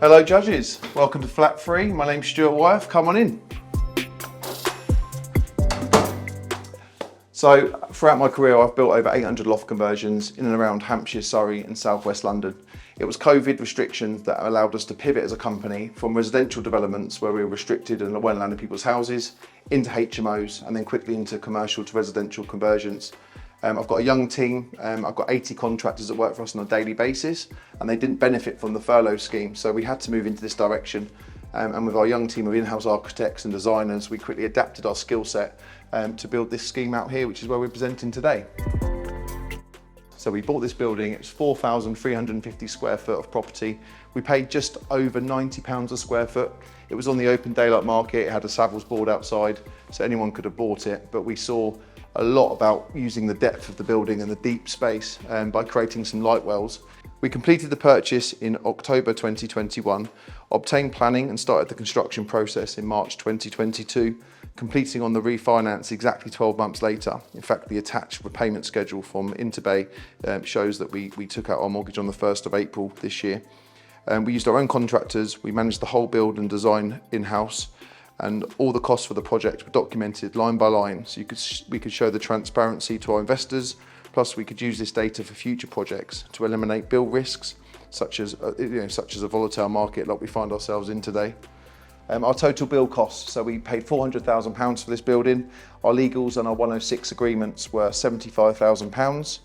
Hello judges, welcome to Flat 3. My name's Stuart Wyeth, come on in. So throughout my career I've built over 800 loft conversions in and around Hampshire, Surrey and South West London. It was COVID restrictions that allowed us to pivot as a company from residential developments where we were restricted and weren't allowed in people's houses into HMOs and then quickly into commercial to residential conversions. I've got a young team, I've got 80 contractors that work for us on a daily basis and they didn't benefit from the furlough scheme, so we had to move into this direction. And with our young team of in-house architects and designers, we quickly adapted our skill set to build this scheme out here, which is where we're presenting today. So we bought this building, it's 4,350 square foot of property. We paid just over £90 a square foot. It was on the open daylight market, it had a Savills board outside, so anyone could have bought it, but we saw a lot about using the depth of the building and the deep space by creating some light wells. We completed the purchase in October 2021, obtained planning and started the construction process in March 2022, completing on the refinance exactly 12 months later. In fact, the attached repayment schedule from Interbay shows that we took out our mortgage on the 1st of April this year. We used our own contractors, we managed the whole build and design in-house, and all the costs for the project were documented line by line, so we could show the transparency to our investors. Plus, we could use this data for future projects to eliminate build risks, such as a volatile market like we find ourselves in today. Our total build costs, so we paid £400,000 for this building. Our legals and our 106 agreements were £75,000.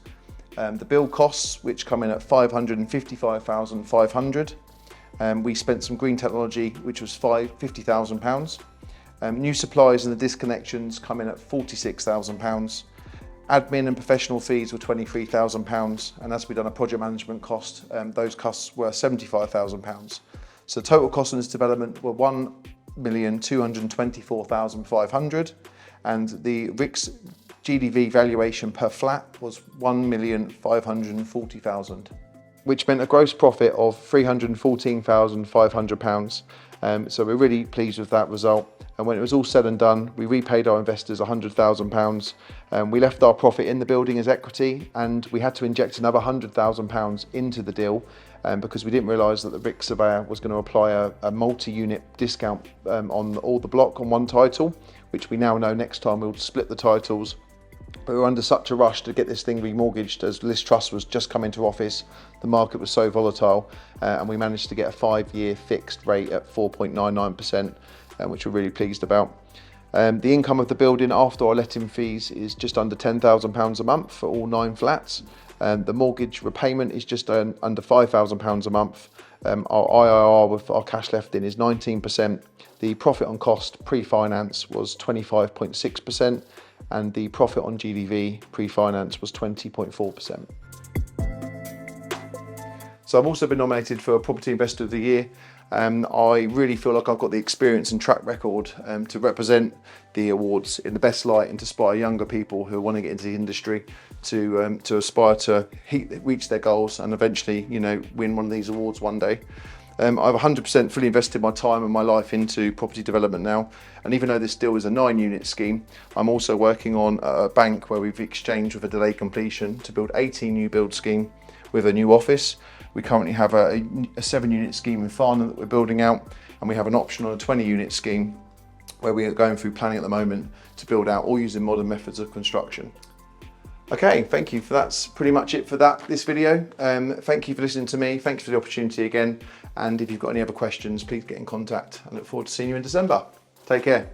The build costs, which come in at £555,500. We spent some green technology, which was £50,000. New supplies and the disconnections come in at £46,000. Admin and professional fees were £23,000, and as we've done a project management cost, those costs were £75,000. So total cost on this development were £1,224,500, and the RICS GDV valuation per flat was £1,540,000, which meant a gross profit of £314,500. So we're really pleased with that result. And when it was all said and done, we repaid our investors £100,000. We left our profit in the building as equity, and we had to inject another £100,000 into the deal because we didn't realise that the RICS surveyor was going to apply a multi-unit discount on all the block on one title, which we now know next time we'll split the titles. But we were under such a rush to get this thing remortgaged as Liz Truss was just come into office. The market was so volatile, and we managed to get a 5-year fixed rate at 4.99%, which we're really pleased about. The income of the building after our letting fees is just under £10,000 a month for all 9 flats. The mortgage repayment is just under £5,000 a month. Our IRR with our cash left in is 19%. The profit on cost pre-finance was 25.6%, and the profit on GDV pre-finance was 20.4%. So I've also been nominated for Property Investor of the Year. I really feel like I've got the experience and track record to represent the awards in the best light and to inspire younger people who want to get into the industry to aspire to reach their goals and eventually, win one of these awards one day. I've 100% fully invested my time and my life into property development now, and even though this deal is a 9-unit scheme, I'm also working on a bank where we've exchanged with a delayed completion to build 18 new build scheme with a new office. We currently have a 7-unit scheme in Farnham that we're building out, and we have an option on a 20-unit scheme where we are going through planning at the moment to build out, all using modern methods of construction. Okay, thank you. That's pretty much it for this video. Thank you for listening to me. Thanks for the opportunity again. And if you've got any other questions, please get in contact. I look forward to seeing you in December. Take care.